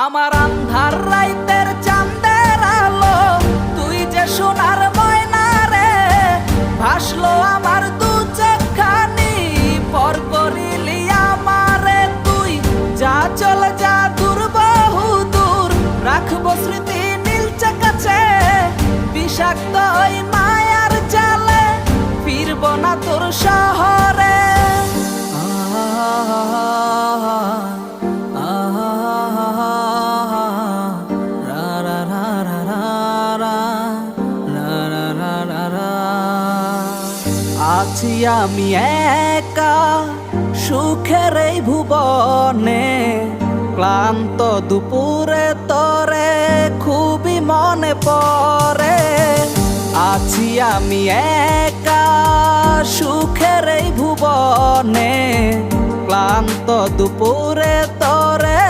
আমার আন্ধার রাইতের চাঁদের আলো, তুই যে সোনার ময়না রে, ভাসলো আমার দু চোখখানি, পর করিলি আমারে তুই। যা চল যা দূর বহু দূর, রাখবো স্মৃতি নীলচে কাছে, বিষাক্ত ওই মায়ার জালে ফিরব না তোর শহরে। আছি আমি একা সুখের এই ভুবনে, ক্লান্ত দুপুরে তরে খুবই মনে পড়ে। আছি আমি একা সুখের এই ভুবনে, ক্লান্ত দুপুরে তরে